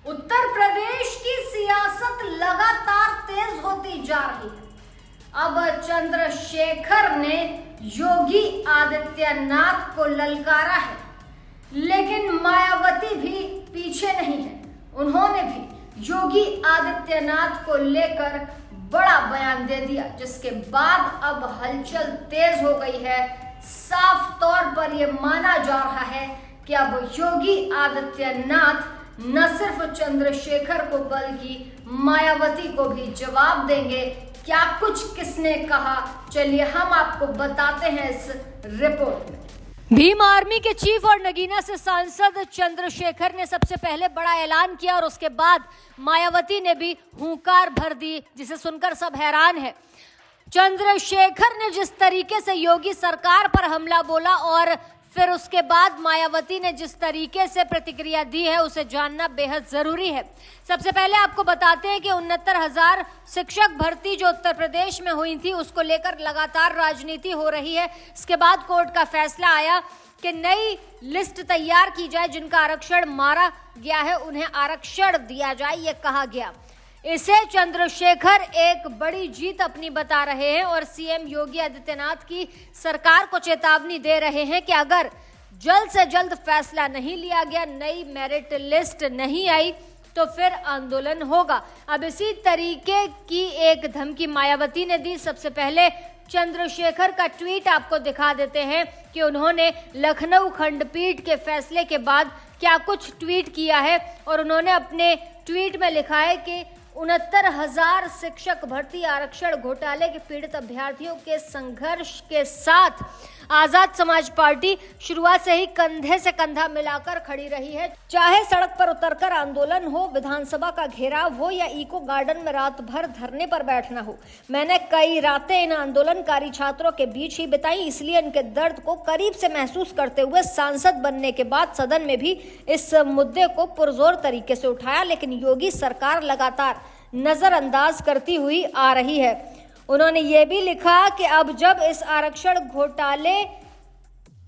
उत्तर प्रदेश की सियासत लगातार तेज होती जा रही है। अब चंद्रशेखर ने योगी आदित्यनाथ को ललकारा है, लेकिन मायावती भी पीछे नहीं है। उन्होंने भी योगी आदित्यनाथ को लेकर बड़ा बयान दे दिया, जिसके बाद अब हलचल तेज हो गई है। साफ तौर पर यह माना जा रहा है कि अब योगी आदित्यनाथ न सिर्फ चंद्रशेखर को बल्कि मायावती को भी जवाब देंगे। क्या कुछ किसने कहा, चलिए हम आपको बताते हैं इस रिपोर्ट में। भीम आर्मी के चीफ और नगीना से सांसद चंद्रशेखर ने सबसे पहले बड़ा ऐलान किया और उसके बाद मायावती ने भी हुंकार भर दी, जिसे सुनकर सब हैरान है। चंद्रशेखर ने जिस तरीके से योगी सरकार पर हमला बोला और फिर उसके बाद मायावती ने जिस तरीके से प्रतिक्रिया दी है, उसे जानना बेहद जरूरी है। सबसे पहले आपको बताते हैं कि 69,000 शिक्षक भर्ती जो उत्तर प्रदेश में हुई थी, उसको लेकर लगातार राजनीति हो रही है। इसके बाद कोर्ट का फैसला आया कि नई लिस्ट तैयार की जाए, जिनका आरक्षण मारा गया है उन्हें आरक्षण दिया जाए, ये कहा गया। इसे चंद्रशेखर एक बड़ी जीत अपनी बता रहे हैं और सीएम योगी आदित्यनाथ की सरकार को चेतावनी दे रहे हैं कि अगर जल्द से जल्द फैसला नहीं लिया गया, नई मेरिट लिस्ट नहीं आई, तो फिर आंदोलन होगा। अब इसी तरीके की एक धमकी मायावती ने दी। सबसे पहले चंद्रशेखर का ट्वीट आपको दिखा देते हैं कि उन्होंने लखनऊ खंडपीठ के फैसले के बाद क्या कुछ ट्वीट किया है। और उन्होंने अपने ट्वीट में लिखा है कि 69,000 शिक्षक भर्ती आरक्षण घोटाले के पीड़ित अभ्यर्थियों के संघर्ष के साथ आजाद समाज पार्टी शुरुआत से ही कंधे से कंधा मिलाकर खड़ी रही है। चाहे सड़क पर उतरकर आंदोलन हो, विधानसभा का घेराव हो या इको गार्डन में रात भर धरने पर बैठना हो, मैंने कई रातें इन आंदोलनकारी छात्रों के बीच ही बिताई। इसलिए इनके दर्द को करीब से महसूस करते हुए सांसद बनने के बाद सदन में भी इस मुद्दे को पुरजोर तरीके से उठाया, लेकिन योगी सरकार लगातार नजरअंदाज करती हुई आ रही है। उन्होंने ये भी लिखा कि अब जब इस आरक्षण घोटाले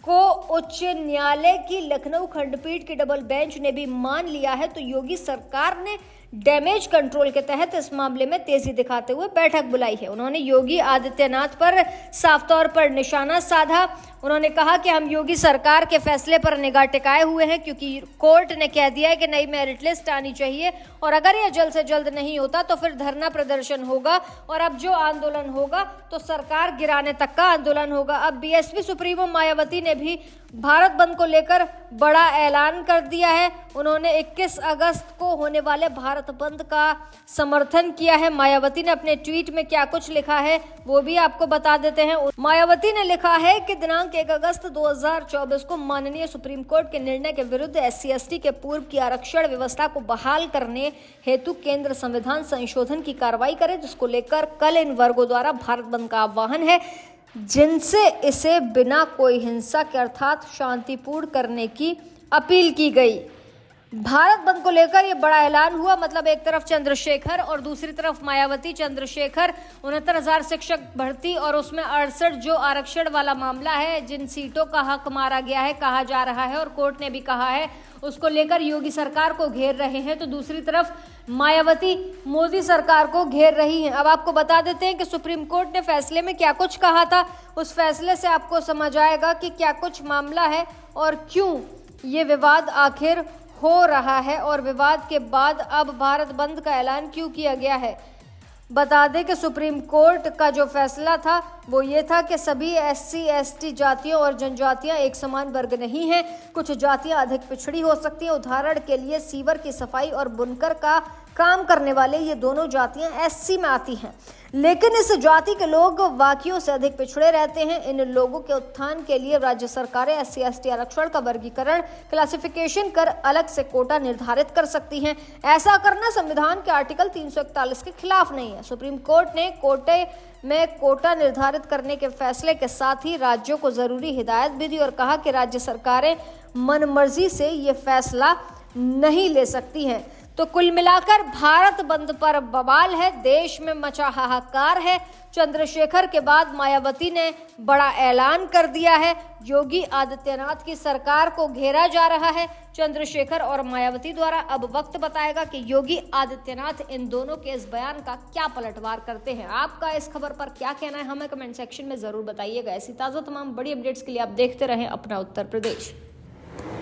को उच्च न्यायालय की लखनऊ खंडपीठ की डबल बेंच ने भी मान लिया है, तो योगी सरकार ने डैमेज कंट्रोल के तहत इस मामले में तेजी दिखाते हुए बैठक बुलाई है। उन्होंने योगी आदित्यनाथ पर साफ तौर पर निशाना साधा। उन्होंने कहा कि हम योगी सरकार के फैसले पर निगाह टिकाए हुए हैं, क्योंकि कोर्ट ने कह दिया है कि नई मेरिट लिस्ट आनी चाहिए और अगर यह जल्द से जल्द नहीं होता तो फिर धरना प्रदर्शन होगा और अब जो आंदोलन होगा तो सरकार गिराने तक का आंदोलन होगा। अब बीएसपी सुप्रीमो मायावती ने भी भारत बंद को लेकर बड़ा ऐलान कर दिया है। उन्होंने 21 अगस्त को होने वाले भारत बंद का समर्थन किया है। मायावती ने अपने ट्वीट में क्या कुछ लिखा है वो भी आपको बता देते हैं। मायावती ने लिखा है कि दिनांक 1 अगस्त 2024 को माननीय सुप्रीम कोर्ट के निर्णय के विरुद्ध SC/ST के पूर्व की आरक्षण व्यवस्था को बहाल करने हेतु केंद्र संविधान संशोधन की कार्रवाई करे, जिसको लेकर कल इन वर्गों द्वारा भारत बंद का आह्वान है, जिनसे इसे बिना कोई हिंसा के अर्थात शांतिपूर्ण करने की अपील की गई। भारत बंद को लेकर यह बड़ा ऐलान हुआ। मतलब एक तरफ चंद्रशेखर और दूसरी तरफ मायावती। चंद्रशेखर 69,000 शिक्षक भर्ती और उसमें 68 जो आरक्षण वाला मामला है, जिन सीटों का हक मारा गया है कहा जा रहा है और कोर्ट ने भी कहा है, उसको लेकर योगी सरकार को घेर रहे हैं, तो दूसरी तरफ मायावती मोदी सरकार को घेर रही हैं। अब आपको बता देते हैं कि सुप्रीम कोर्ट ने फैसले में क्या कुछ कहा था। उस फैसले से आपको समझ आएगा कि क्या कुछ मामला है और क्यों ये विवाद आखिर हो रहा है और विवाद के बाद अब भारत बंद का ऐलान क्यों किया गया है। बता दें कि सुप्रीम कोर्ट का जो फैसला था वो ये था कि सभी SC/ST जातियों और जनजातियां एक समान वर्ग नहीं हैं। कुछ जातियां अधिक पिछड़ी हो सकती हैं। उदाहरण के लिए सीवर की सफाई और बुनकर का काम करने वाले ये दोनों जातियां SC में आती हैं, लेकिन इस जाति के लोग बाकियों से अधिक पिछड़े रहते हैं। इन लोगों के उत्थान के लिए राज्य सरकारें SC/ST आरक्षण का वर्गीकरण क्लासिफिकेशन कर अलग से कोटा निर्धारित कर सकती हैं। ऐसा करना संविधान के आर्टिकल 341 के खिलाफ नहीं है। सुप्रीम कोर्ट ने कोटे में कोटा निर्धारित करने के फैसले के साथ ही राज्यों को जरूरी हिदायत भी दी और कहा कि राज्य सरकारें मनमर्जी से ये फैसला नहीं ले सकती हैं। तो कुल मिलाकर भारत बंद पर बवाल है, देश में मचा हाहाकार है। चंद्रशेखर के बाद मायावती ने बड़ा ऐलान कर दिया है। योगी आदित्यनाथ की सरकार को घेरा जा रहा है। चंद्रशेखर और मायावती द्वारा अब वक्त बताएगा कि योगी आदित्यनाथ इन दोनों के इस बयान का क्या पलटवार करते हैं। आपका इस खबर पर क्या कहना है, हमें कमेंट सेक्शन में जरूर बताइएगा। ऐसी ताज़ा तमाम बड़ी अपडेट्स के लिए आप देखते रहें अपना उत्तर प्रदेश।